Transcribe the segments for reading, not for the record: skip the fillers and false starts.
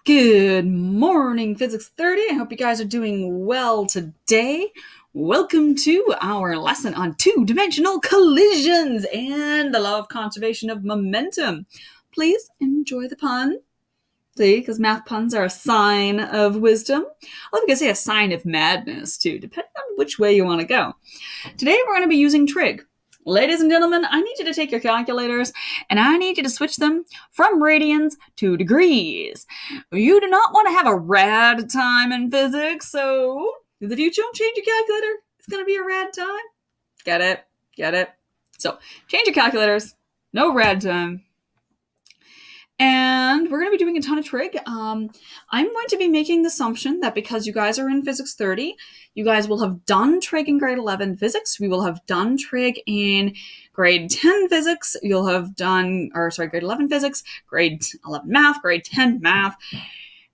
Good morning, Physics 30. I hope you guys are doing well today. Welcome to our lesson on two-dimensional collisions and the law of conservation of momentum. Please enjoy the pun. See, because math puns are a sign of wisdom. Or you could say a sign of madness, too, depending on which way you want to go. Today we're going to be using trig. Ladies and gentlemen, I need you to take your calculators and I need you to switch them from radians to degrees. You do not want to have a rad time in physics, so if you don't change your calculator, it's going to be a rad time. Get it? Get it? So change your calculators. No rad time. And we're going to be doing a ton of trig. I'm going to be making the assumption that because you guys are in Physics 30, you guys will have done trig in grade 11 physics. We will have done trig in grade 10 physics. You'll have done, grade 11 physics, grade 11 math, grade 10 math.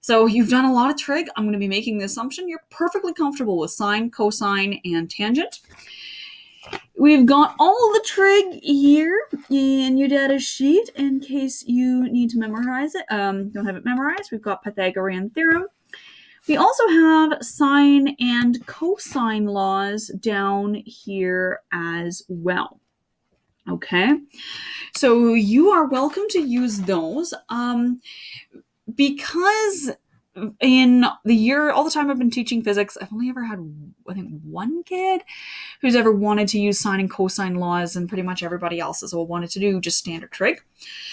So you've done a lot of trig. I'm going to be making the assumption you're perfectly comfortable with sine, cosine, and tangent. We've got all the trig here in your data sheet in case you need to memorize it. Don't have it memorized. We've got Pythagorean theorem. We also have sine and cosine laws down here as well. Okay, so you are welcome to use those. Because in the year, all the time I've been teaching physics, I've only ever had, I think, one kid who's ever wanted to use sine and cosine laws, and pretty much everybody else has all wanted to do just standard trig.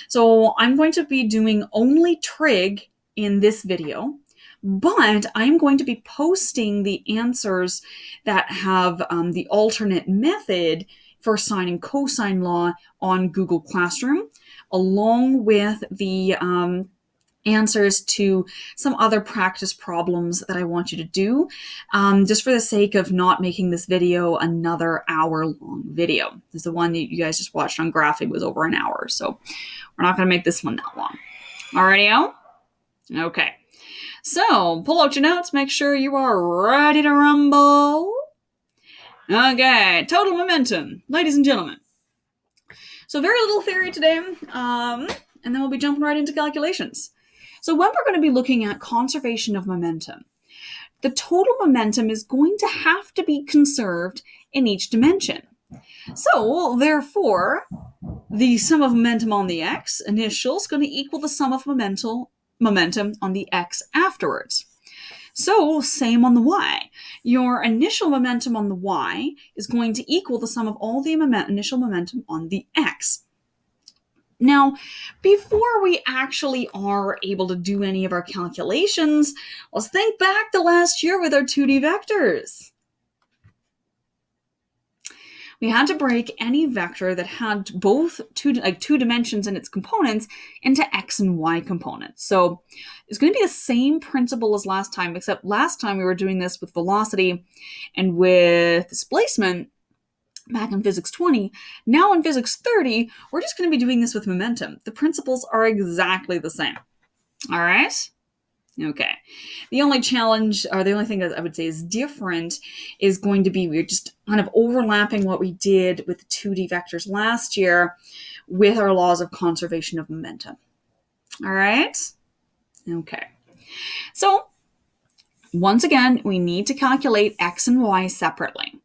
So I'm going to be doing only trig in this video, but I'm going to be posting the answers that have the alternate method for sine and cosine law on Google Classroom, along with the answers to some other practice problems that I want you to do, just for the sake of not making this video another hour-long video. This is the one that you guys just watched on Graphic was over an hour, so we're not going to make this one that long. Alrighty-o? Okay. So, pull out your notes, make sure you are ready to rumble. Okay, total momentum, ladies and gentlemen. So very little theory today, and then we'll be jumping right into calculations. So when we're going to be looking at conservation of momentum, the total momentum is going to have to be conserved in each dimension. So therefore, the sum of momentum on the x initial is going to equal the sum of momentum on the x afterwards. So same on the y. Your initial momentum on the y is going to equal the sum of all the initial momentum on the x. Now, before we actually are able to do any of our calculations, let's think back to last year with our 2D vectors. We had to break any vector that had both two dimensions in its components into x and y components. So it's going to be the same principle as last time, except last time we were doing this with velocity and with displacement back in Physics 20. Now in Physics 30, we're just going to be doing this with momentum. The principles are exactly the same. All right? Okay. The only challenge, or the only thing that I would say is different, is going to be we're just kind of overlapping what we did with the 2D vectors last year with our laws of conservation of momentum. All right? Okay. So, once again, we need to calculate x and y separately.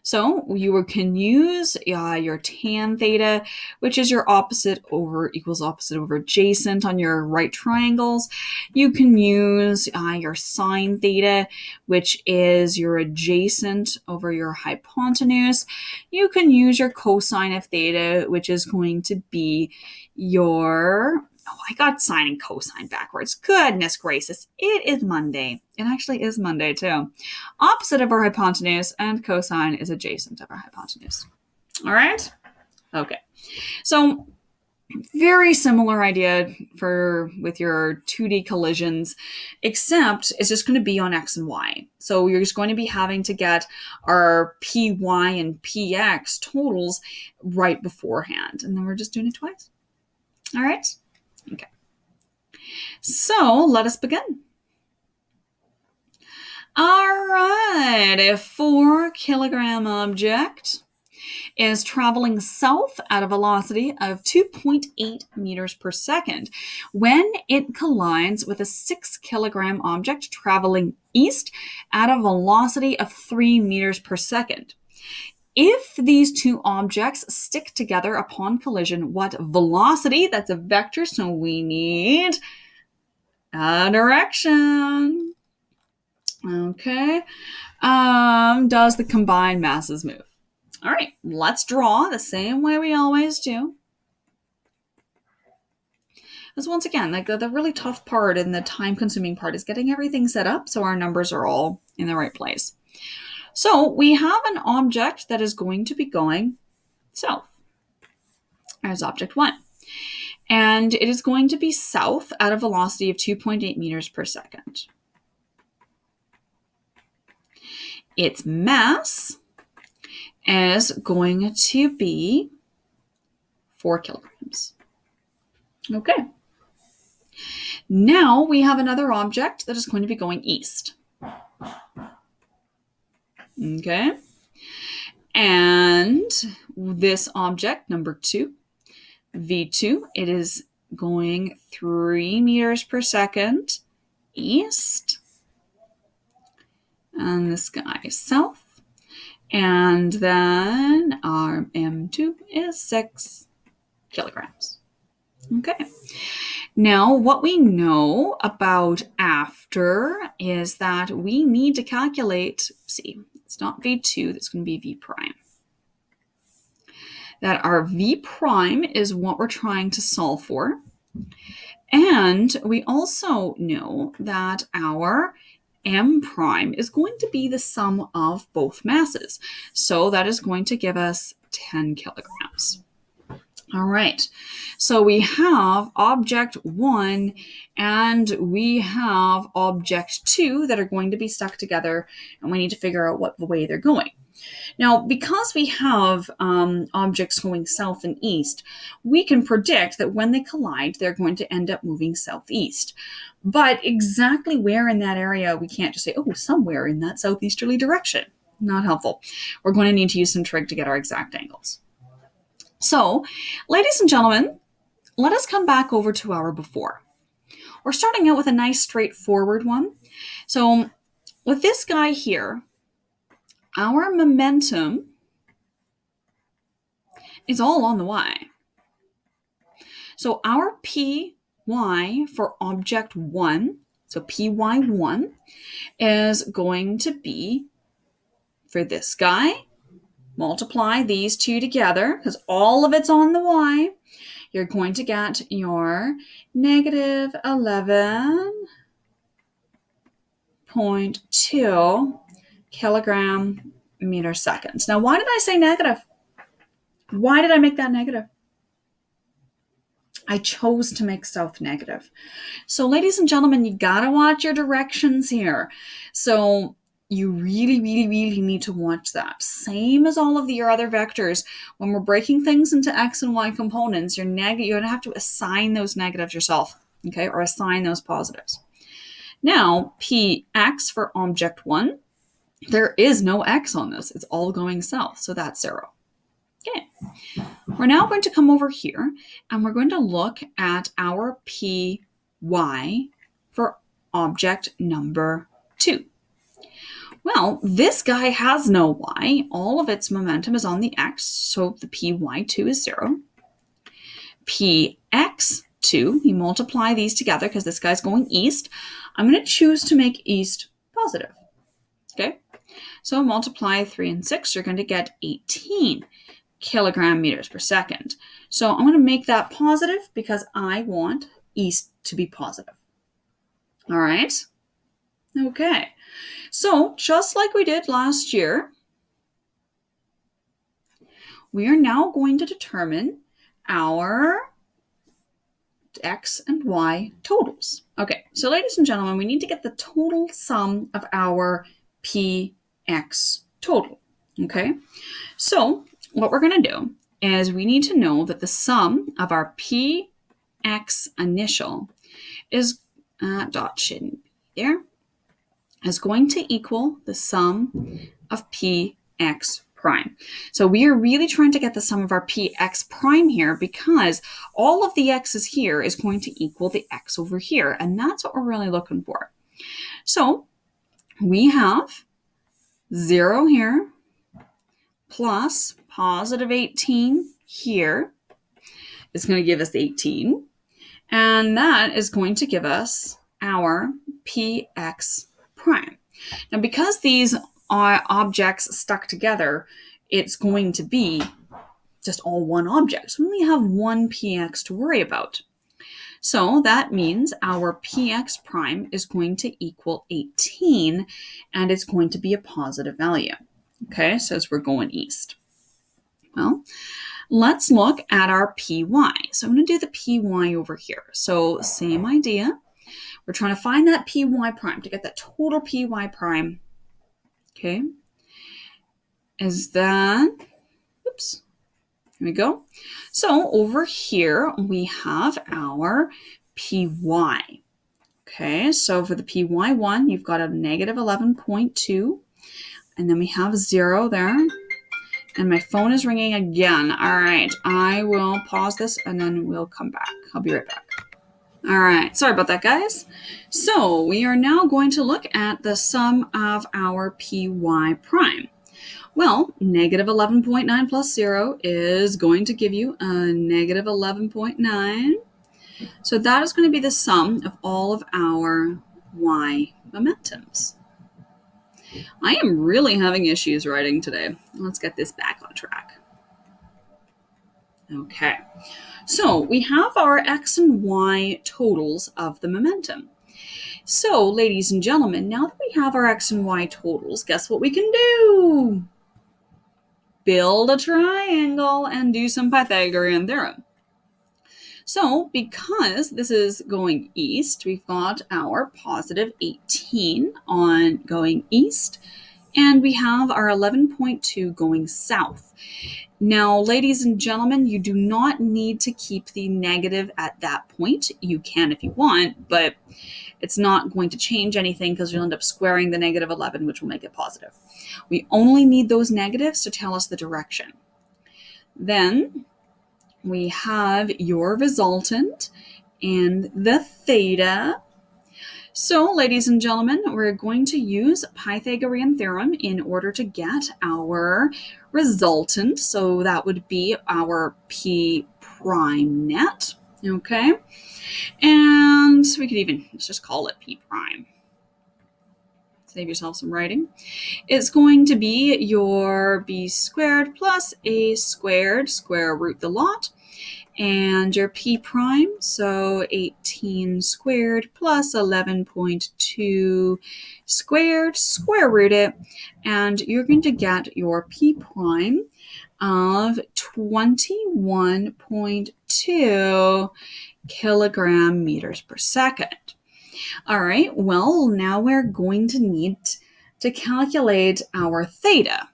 So you can use your tan theta, which is your opposite over equals opposite over adjacent on your right triangles. You can use your sine theta, which is your adjacent over your hypotenuse. You can use your cosine of theta, which is going to be your... Oh, I got sine and cosine backwards. Goodness gracious. It is Monday. It actually is Monday, too. Opposite of our hypotenuse, and cosine is adjacent of our hypotenuse. All right? Okay. So, very similar idea with your 2D collisions, except it's just going to be on x and y. So, you're just going to be having to get our py and px totals right beforehand. And then we're just doing it twice. All right? Okay, so let us begin. All right, a 4 kilogram object is traveling south at a velocity of 2.8 meters per second when it collides with a 6 kilogram object traveling east at a velocity of 3 meters per second. If these two objects stick together upon collision, what velocity, that's a vector, so we need a direction. Okay. Does the combined masses move? All right, let's draw the same way we always do. Because once again, like the really tough part and the time-consuming part is getting everything set up so our numbers are all in the right place. So we have an object that is going to be going south. There's object 1. And it is going to be south at a velocity of 2.8 meters per second. Its mass is going to be 4 kilograms. Okay. Now we have another object that is going to be going east. Okay. And this object, number 2, V2, it is going 3 meters per second east. And this guy is south. And then our M2 is 6 kilograms. Okay. Now, what we know about after is that we need to calculate, see, it's not V2, that's going to be V prime. That our V prime is what we're trying to solve for. And we also know that our M prime is going to be the sum of both masses. So that is going to give us 10 kilograms. All right, so we have object 1 and we have object 2 that are going to be stuck together, and we need to figure out what way they're going. Now, because we have objects going south and east, we can predict that when they collide, they're going to end up moving southeast. But exactly where in that area, we can't just say, oh, somewhere in that southeasterly direction. Not helpful. We're going to need to use some trig to get our exact angles. So, ladies and gentlemen, let us come back over to our before. We're starting out with a nice straightforward one. So, with this guy here, our momentum is all on the y. So our py for object 1, so py1, is going to be, for this guy, multiply these two together, because all of it's on the y, you're going to get your negative 11.2 kilogram meter seconds. Now, why did I say negative? Why did I make that negative? I chose to make south negative. So, ladies and gentlemen, you gotta watch your directions here. So, you really, really, really need to watch that. Same as all of your other vectors. When we're breaking things into x and y components, you're gonna have to assign those negatives yourself, okay, or assign those positives. Now, px for object 1. There is no x on this. It's all going south, so that's 0. Okay. We're now going to come over here, and we're going to look at our py for object number 2. Well, this guy has no y. All of its momentum is on the x, so the py2 is 0. px2, you multiply these together because this guy's going east. I'm going to choose to make east positive. Okay? So multiply 3 and 6, you're going to get 18 kilogram meters per second. So I'm going to make that positive because I want east to be positive. All right? Okay. So just like we did last year, we are now going to determine our x and y totals. Okay, so ladies and gentlemen, we need to get the total sum of our px total. Okay, so what we're going to do is we need to know that the sum of our px initial is dot shouldn't be there, is going to equal the sum of px prime. So we are really trying to get the sum of our px prime here because all of the x's here is going to equal the x over here, and that's what we're really looking for. So we have 0 here plus positive 18 here is going to give us 18, and that is going to give us our px prime. Now, because these are objects stuck together, it's going to be just all one object. So we only have one px to worry about. So that means our px prime is going to equal 18, and it's going to be a positive value. Okay, so as we're going east. Well, let's look at our py. So I'm going to do the py over here. So same idea. We're trying to find that py prime to get that total py prime. Okay. Is that, oops, here we go. So over here we have our py. Okay, so for the py1, you've got a negative 11.2, and then we have 0 there. And my phone is ringing again. All right, I will pause this and then we'll come back. I'll be right back. All right, sorry about that, guys. So we are now going to look at the sum of our py prime. Well, negative 11.9 plus 0 is going to give you a negative 11.9. So that is going to be the sum of all of our y momentums. I am really having issues writing today. Let's get this back on track. Okay. So we have our x and y totals of the momentum. So, ladies and gentlemen, now that we have our x and y totals, guess what we can do? Build a triangle and do some Pythagorean theorem. So, because this is going east, we've got our positive 18 on going east, and we have our 11.2 going south. Now, ladies and gentlemen, you do not need to keep the negative at that point. You can if you want, but it's not going to change anything because you'll end up squaring the negative 11, which will make it positive. We only need those negatives to tell us the direction. Then we have your resultant and the theta. So, ladies and gentlemen, we're going to use Pythagorean theorem in order to get our resultant. So that would be our p prime net, okay? And we could even, let's just call it p prime. Save yourself some writing. It's going to be your b squared plus a squared, square root the lot, and your p prime, so 18 squared plus 11.2 squared, square root it, and you're going to get your p prime of 21.2 kilogram meters per second. All right, well, now we're going to need to calculate our theta.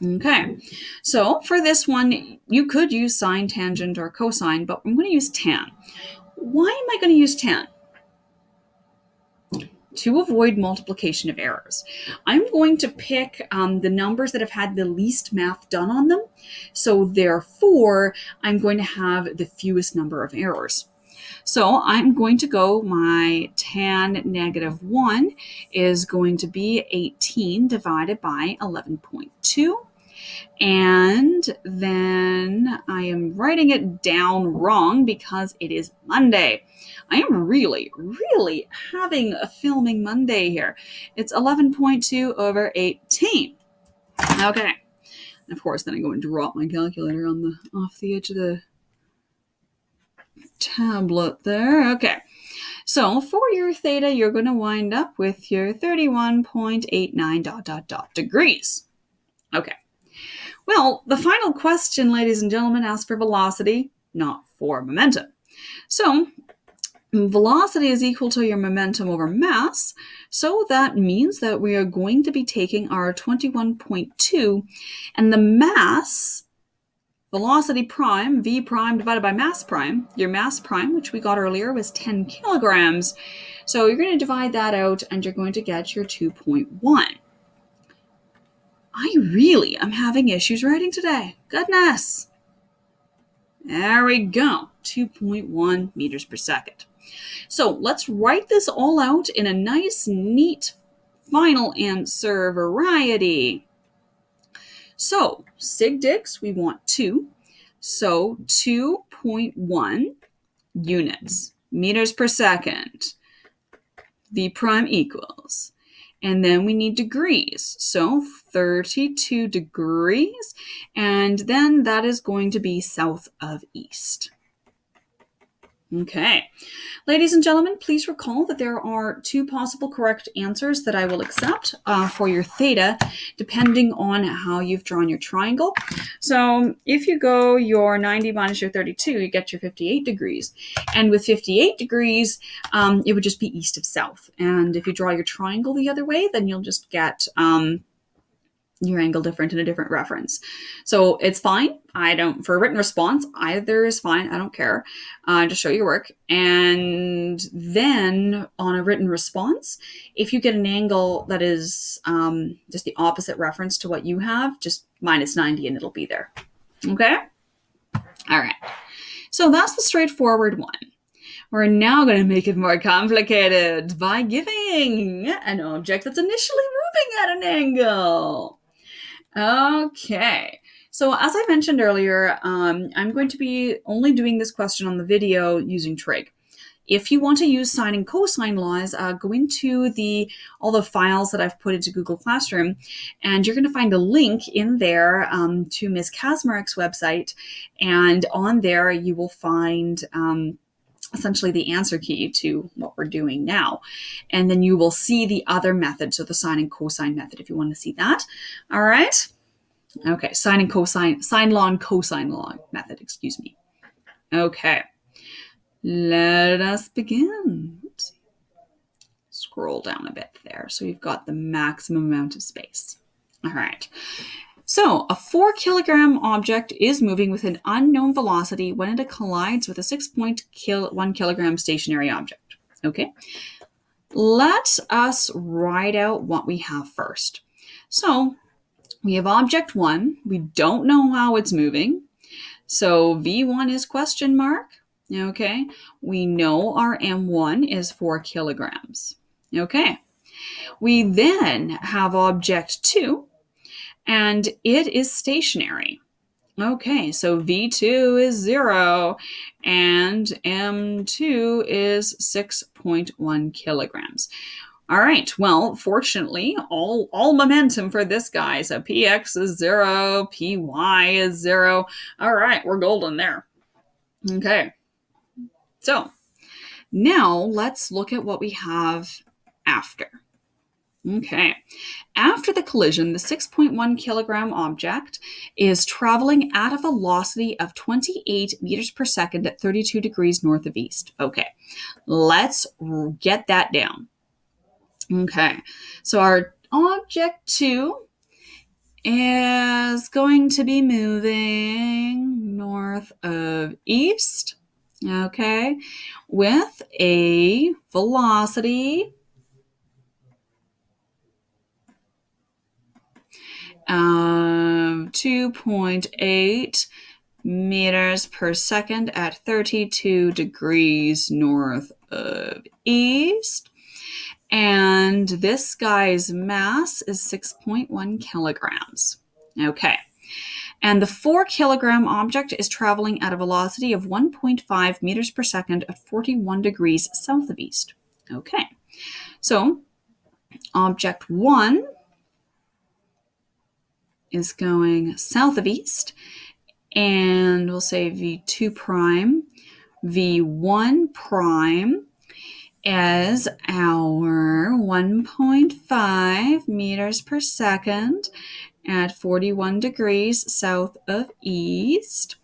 Okay, so for this one, you could use sine, tangent, or cosine, but I'm going to use tan. Why am I going to use tan? To avoid multiplication of errors. I'm going to pick the numbers that have had the least math done on them, so therefore, I'm going to have the fewest number of errors. So I'm going to go, my tan negative 1 is going to be 18 divided by 11.2. And then I am writing it down wrong because it is Monday. I am really having a filming Monday here. It's 11.2 over 18. Okay. And of course, then I go and drop my calculator on the off the edge of the tablet there. Okay. So for your theta, you're going to wind up with your 31.89 ... degrees. Okay. Well, the final question, ladies and gentlemen, asks for velocity, not for momentum. So velocity is equal to your momentum over mass. So that means that we are going to be taking our 21.2 and the mass, velocity prime, v prime divided by mass prime. Your mass prime, which we got earlier, was 10 kilograms. So you're going to divide that out and you're going to get your 2.1. I really am having issues writing today. Goodness. There we go. 2.1 meters per second. So let's write this all out in a nice, neat final answer variety. So sig dix, we want 2. So 2.1 units, meters per second. V prime equals. And then we need degrees. So 32 degrees. And then that is going to be south of east. Okay. Ladies and gentlemen, please recall that there are 2 possible correct answers that I will accept for your theta, depending on how you've drawn your triangle. So if you go your 90 minus your 32, you get your 58 degrees. And with 58 degrees, it would just be east of south. And if you draw your triangle the other way, then you'll just get your angle different in a different reference. So it's fine. For a written response, either is fine. I don't care. Just show your work. And then on a written response, if you get an angle that is just the opposite reference to what you have, just minus 90 and it'll be there. Okay? All right. So that's the straightforward one. We're now going to make it more complicated by giving an object that's initially moving at an angle. Okay, so as I mentioned earlier, I'm going to be only doing this question on the video using trig. If you want to use sine and cosine laws, go into all the files that I've put into Google Classroom, and you're going to find a link in there to Ms. Kazmarek's website, and on there you will find essentially the answer key to what we're doing now. And then you will see the other method, so the sine and cosine method, if you want to see that. All right. Okay, sine and cosine, sine law and cosine law method, excuse me. Okay, let us begin. Oops. Scroll down a bit there, so we've got the maximum amount of space. All right. So a 4 kilogram object is moving with an unknown velocity when it collides with a 6.1 kilogram stationary object. Okay, let us write out what we have first. So we have object 1. We don't know how it's moving. So V1 is question mark. Okay, we know our M1 is 4 kilograms. Okay, we then have object 2. And it is stationary. Okay, so V2 is 0 and M2 is 6.1 kilograms. All right, well, fortunately, all momentum for this guy. So Px is 0, Py is 0. All right, we're golden there. Okay, so now let's look at what we have after. Okay, after the collision, the 6.1 kilogram object is traveling at a velocity of 28 meters per second at 32 degrees north of east. Okay, let's get that down. Okay, so our object 2 is going to be moving north of east, okay, with a velocity 2.8 meters per second at 32 degrees north of east. And this guy's mass is 6.1 kilograms. Okay. And the 4 kilogram object is traveling at a velocity of 1.5 meters per second at 41 degrees south of east. Okay. So object 1 is going south of east, and we'll say V2 prime. V1 prime is our 1.5 meters per second at 41 degrees south of east.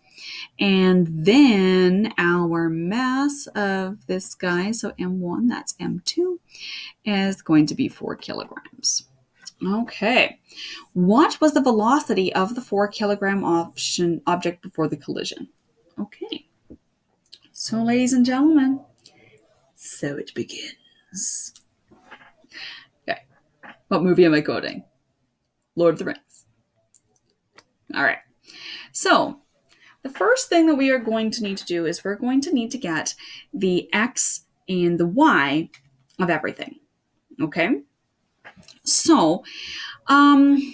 And then our mass of this guy, so M1, that's M2, is going to be 4 kilograms. Okay, what was the velocity of the 4 kilogram object before the collision? Okay, so ladies and gentlemen, so it begins. Okay, what movie am I quoting? Lord of the Rings. All right. So the first thing that we are going to need to do is we're going to need to get the x and the y of everything. Okay. So, I'm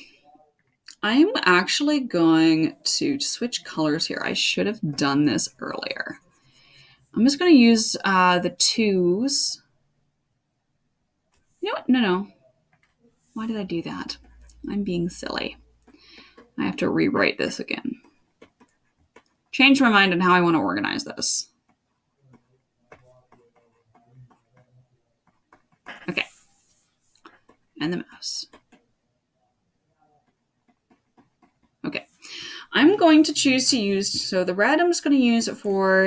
actually going to switch colors here. I should have done this earlier. I'm just going to use the 2s. You know what? No. Why did I do that? I'm being silly. I have to rewrite this again. Change my mind on how I want to organize this. Okay. And the mouse. Okay. I'm going to choose to use, so the red I'm just going to use for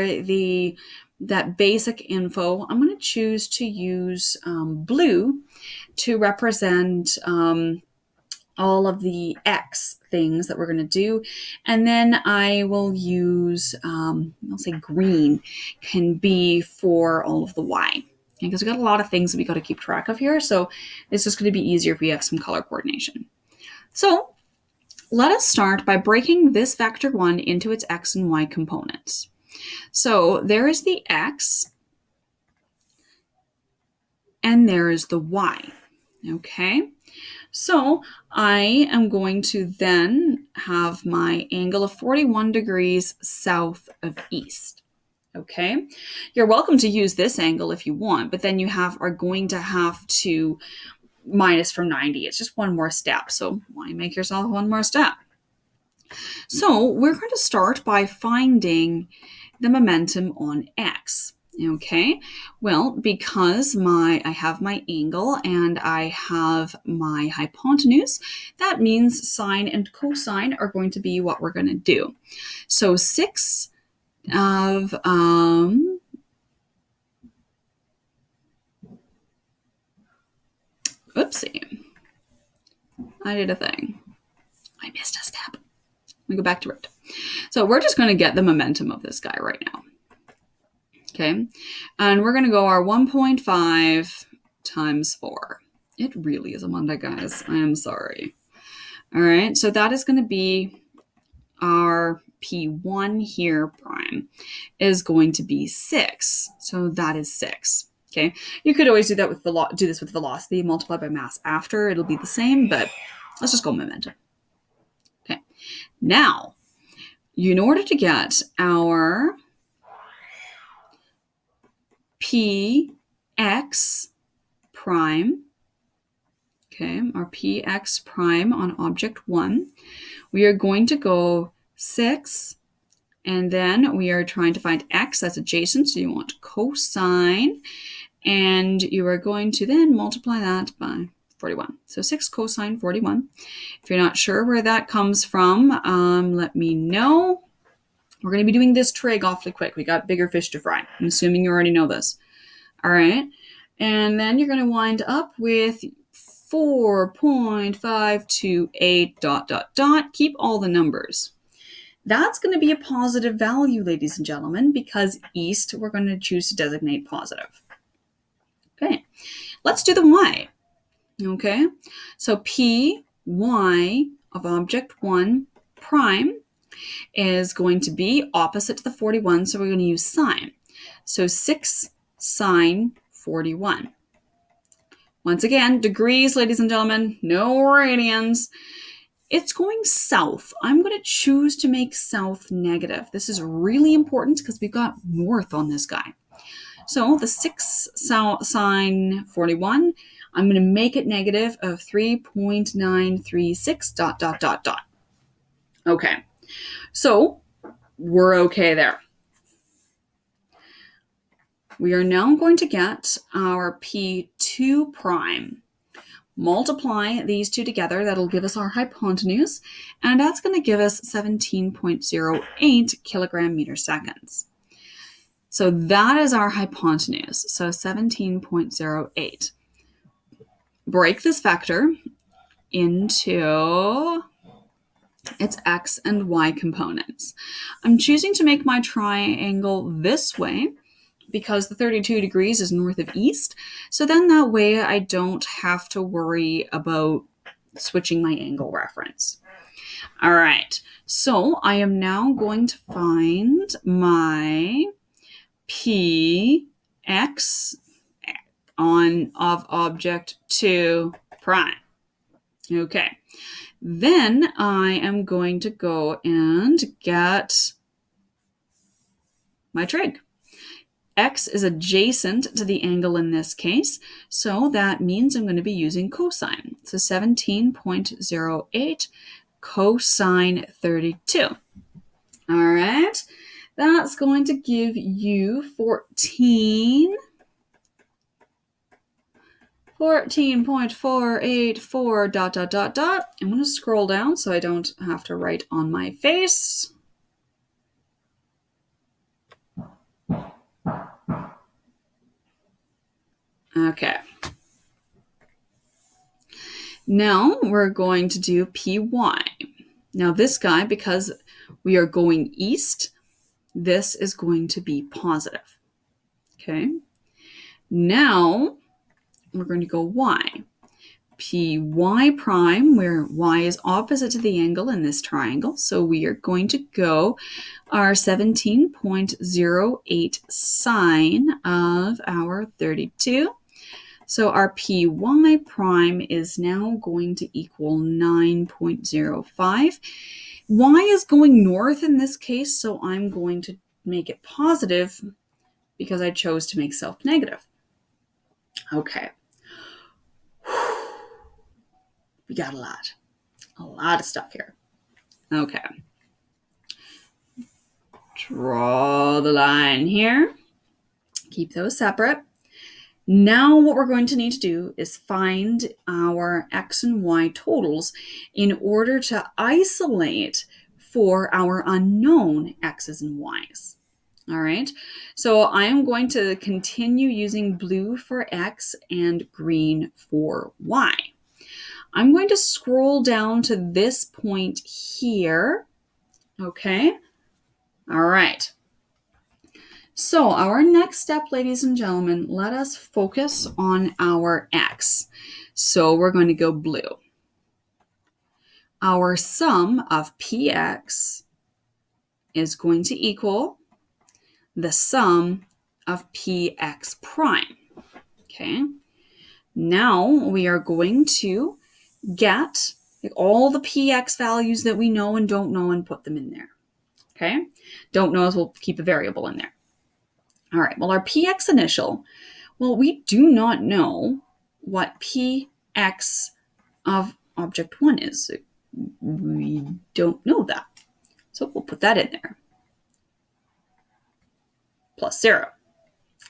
that basic info. I'm going to choose to use blue to represent all of the X things that we're going to do. And then I will use, I'll say green can be for all of the Y. Because we've got a lot of things that we got to keep track of here. So it's just going to be easier if we have some color coordination. So let us start by breaking this vector 1 into its X and Y components. So there is the X and there is the Y. Okay. So I am going to then have my angle of 41 degrees south of east. Okay. You're welcome to use this angle if you want, but then you are going to have to minus from 90. It's just one more step. So why make yourself one more step? So we're going to start by finding the momentum on X. Okay, well, because I have my angle and I have my hypotenuse, that means sine and cosine are going to be what we're going to do. So 6 of, oopsie, I did a thing. I missed a step. Let me go back to it. So we're just going to get the momentum of this guy right now. Okay, and we're going to go our 1.5 times 4. It really is a Monday, guys. I am sorry. All right, so that is going to be our P1 here prime is going to be 6. So that is 6. Okay, you could always do that with do this with velocity, multiply by mass after. It'll be the same, but let's just go momentum. Okay, now, in order to get our Px prime, okay, our Px prime on object 1, we are going to go 6, and then we are trying to find x that's adjacent, so you want cosine, and you are going to then multiply that by 41. So 6 cosine 41. If you're not sure where that comes from, let me know. We're going to be doing this trig awfully quick. We got bigger fish to fry. I'm assuming you already know this. All right. And then you're going to wind up with 4.528 ... Keep all the numbers. That's going to be a positive value, ladies and gentlemen, because east we're going to choose to designate positive. Okay. Let's do the y. Okay. So Py of object 1 prime is going to be opposite to the 41, so we're going to use sine. So 6 sine 41. Once again, degrees, ladies and gentlemen, no radians. It's going south. I'm going to choose to make south negative. This is really important because we've got north on this guy. So the 6 sine 41, I'm going to make it negative of 3.936 ... Okay. So we're okay there. We are now going to get our P2 prime. Multiply these two together, that'll give us our hypotenuse, and that's going to give us 17.08 kilogram meter seconds. So that is our hypotenuse, so 17.08. Break this vector into its x and y components. I'm choosing to make my triangle this way because the 32 degrees is north of east. So then that way I don't have to worry about switching my angle reference. All right. So I am now going to find my px of object 2 prime. Okay. Then I am going to go and get my trig. X is adjacent to the angle in this case, so that means I'm going to be using cosine. So 17.08 cosine 32. All right, that's going to give you 14.484 dot dot dot dot. I'm going to scroll down so I don't have to write on my face. Okay. Now we're going to do PY. Now this guy, because we are going east, this is going to be positive. Okay. Now we're going to go Y. PY prime, where Y is opposite to the angle in this triangle. So we are going to go our 17.08 sine of our 32. So our PY prime is now going to equal 9.05. Y is going north in this case, so I'm going to make it positive because I chose to make self-negative. Okay. We got a lot of stuff here. Okay. Draw the line here. Keep those separate. Now what we're going to need to do is find our x and y totals in order to isolate for our unknown x's and y's. All right, so I am going to continue using blue for x and green for y. I'm going to scroll down to this point here. Okay, all right. So our next step, ladies and gentlemen, let us focus on our x. So we're going to go blue. Our sum of px is going to equal the sum of px prime. Okay. Now we are going to get all the px values that we know and don't know and put them in there. Okay. Don't know as we'll keep a variable in there. All right, well, our px initial, well, we do not know what px of object 1 is. We don't know that. So we'll put that in there. Plus 0.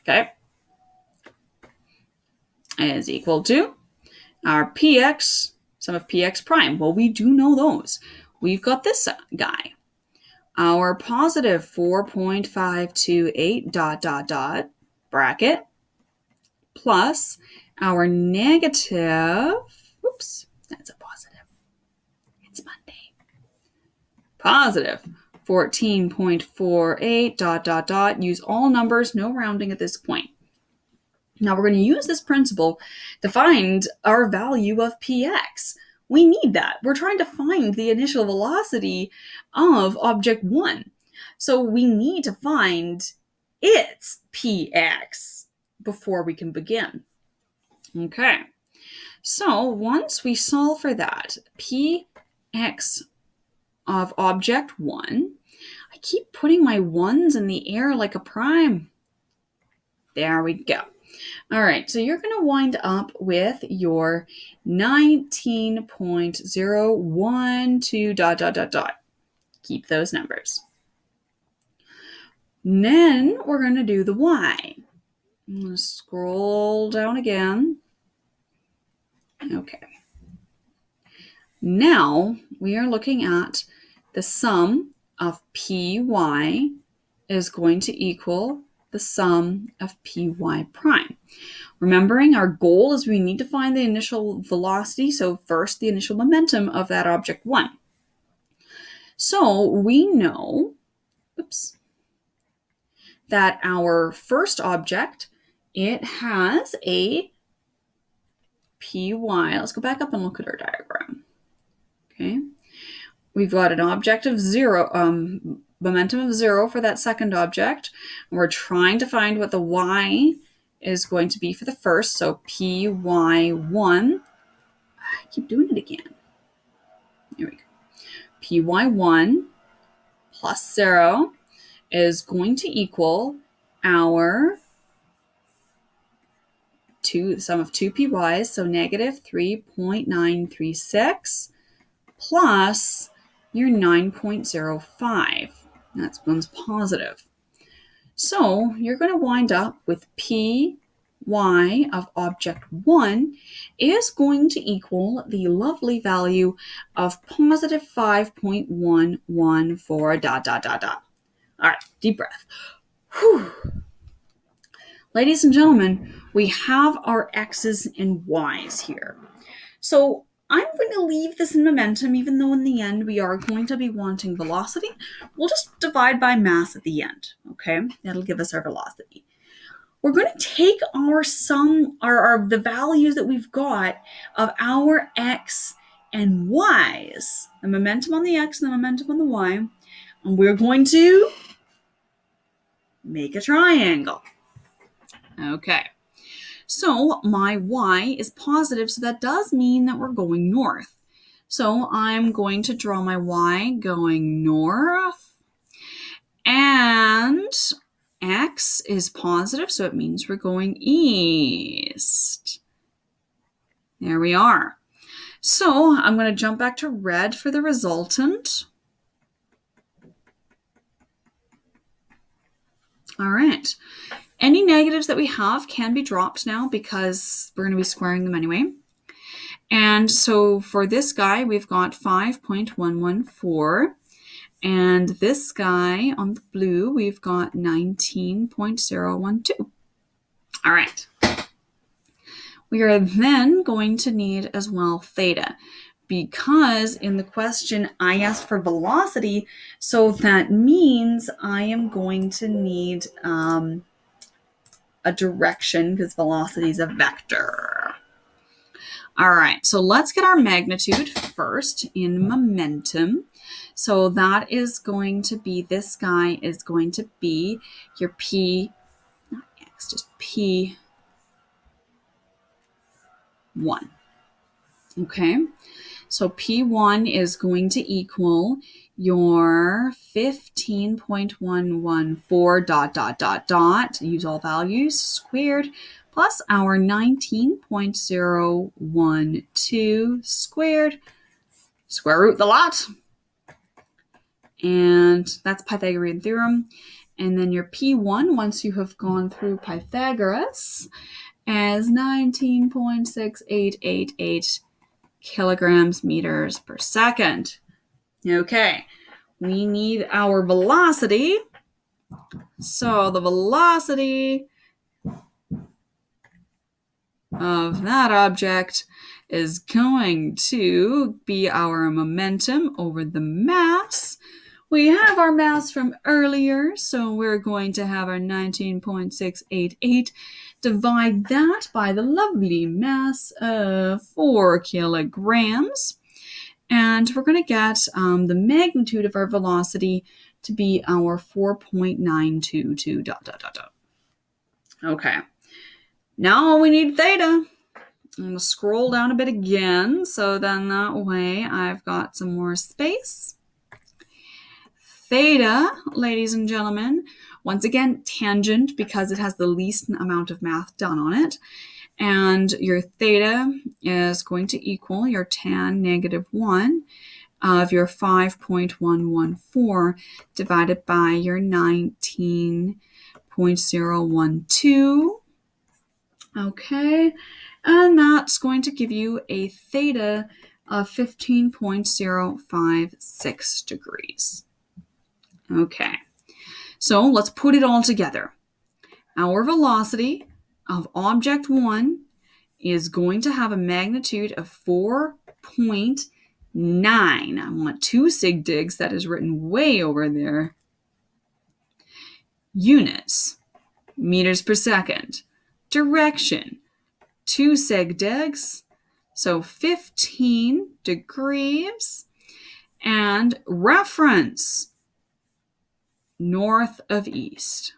Okay. Is equal to our px, sum of px prime. Well, we do know those. We've got this guy. Our positive 4.528 dot dot dot bracket plus our negative, oops, that's a positive. It's Monday. Positive 14.48 dot dot dot. Use all numbers, no rounding at this point. Now we're going to use this principle to find our value of px. We need that. We're trying to find the initial velocity of object 1. So we need to find its px before we can begin. Okay. So once we solve for that, px of object 1, I keep putting my 1s in the air like a prime. There we go. All right, so you're going to wind up with your 19.012 dot dot dot dot. Keep those numbers. And then we're going to do the y. I'm going to scroll down again. Okay. Now we are looking at the sum of py is going to equal the sum of py prime. Remembering our goal is we need to find the initial velocity, so first the initial momentum of that object 1. So we know, that our first object, it has a py. Let's go back up and look at our diagram. Okay. we've got an object of 0, momentum of 0 for that second object. And we're trying to find what the y is going to be for the first. So py1, I keep doing it again. Here we go. py1 plus 0 is going to equal our the sum of two py's, so negative 3.936 plus your 9.05. That one's positive. So you're going to wind up with py of object 1 is going to equal the lovely value of positive 5.114 ... All right, deep breath. Whew. Ladies and gentlemen, we have our x's and y's here. So I'm going to leave this in momentum, even though in the end we are going to be wanting velocity. We'll just divide by mass at the end, okay? That'll give us our velocity. We're going to take our sum, the values that we've got of our x and y's, the momentum on the x and the momentum on the y, and we're going to make a triangle. Okay, so my y is positive, so that does mean that we're going north. So I'm going to draw my y going north, and x is positive, so it means we're going east. There we are. So I'm going to jump back to red for the resultant. All right. Any negatives that we have can be dropped now because we're going to be squaring them anyway. And so for this guy, we've got 5.114. And this guy on the blue, we've got 19.012. All right. We are then going to need as well theta, because in the question I asked for velocity, so that means I am going to need a direction because velocity is a vector. All right, so let's get our magnitude first in momentum. So that is going to be, this guy is going to be your P, not X, just P1. Okay, so P1 is going to equal your 15.114 ... use all values, squared, plus our 19.012 squared, square root the lot. And that's Pythagorean theorem. And then your P1, once you have gone through Pythagoras, as 19.6888 kilograms meters per second. Okay, we need our velocity. So the velocity of that object is going to be our momentum over the mass. We have our mass from earlier, so we're going to have our 19.688. Divide that by the lovely mass of 4 kilograms. And we're going to get the magnitude of our velocity to be our 4.922 ... Okay. Now we need theta. I'm going to scroll down a bit again, so then that way I've got some more space. Theta, ladies and gentlemen, once again, tangent because it has the least amount of math done on it. And your theta is going to equal your tan -1 of your 5.114 divided by your 19.012. Okay, and that's going to give you a theta of 15.056 degrees. Okay, so let's put it all together. Our velocity of object 1 is going to have a magnitude of 4.9. I want 2 sig digs, that is written way over there. Units, meters per second. Direction, 2 sig digs, so 15 degrees. And reference north of east.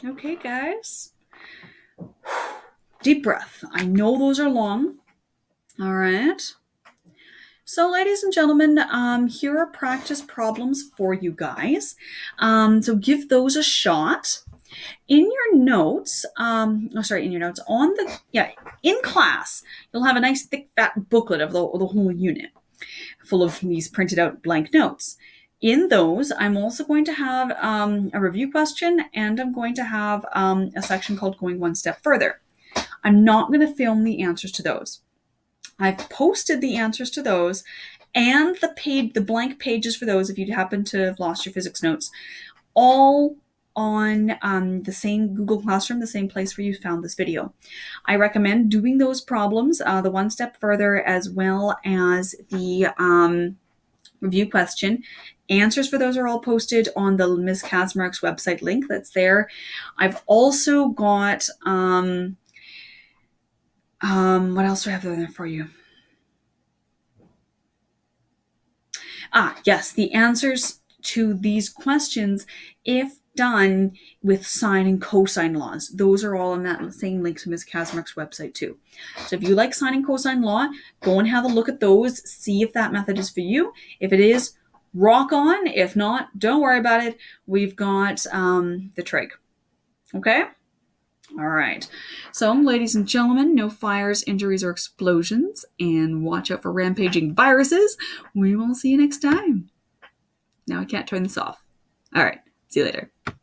Okay, guys. Deep breath. I know those are long. All right. So, ladies and gentlemen, here are practice problems for you guys. So give those a shot. In your notes, in class, you'll have a nice thick fat booklet of the whole unit full of these printed out blank notes. In those, I'm also going to have a review question, and I'm going to have a section called Going One Step Further. I'm not going to film the answers to those. I've posted the answers to those and the blank pages for those if you happen to have lost your physics notes, all on the same Google Classroom, the same place where you found this video. I recommend doing those problems, the one step further, as well as the review question. Answers for those are all posted on the Ms. Kaczmarek's website link that's there. I've also got, what else do I have there for you? Yes, the answers to these questions, if done with sine and cosine laws. Those are all on that same link to Ms. Kaczmarek's website too. So if you like sine and cosine law, go and have a look at those, see if that method is for you. If it is, rock on. If not, don't worry about it. We've got the trig. Okay? All right. So, ladies and gentlemen, no fires, injuries, or explosions, and watch out for rampaging viruses. We will see you next time. Now I can't turn this off. All right. See you later.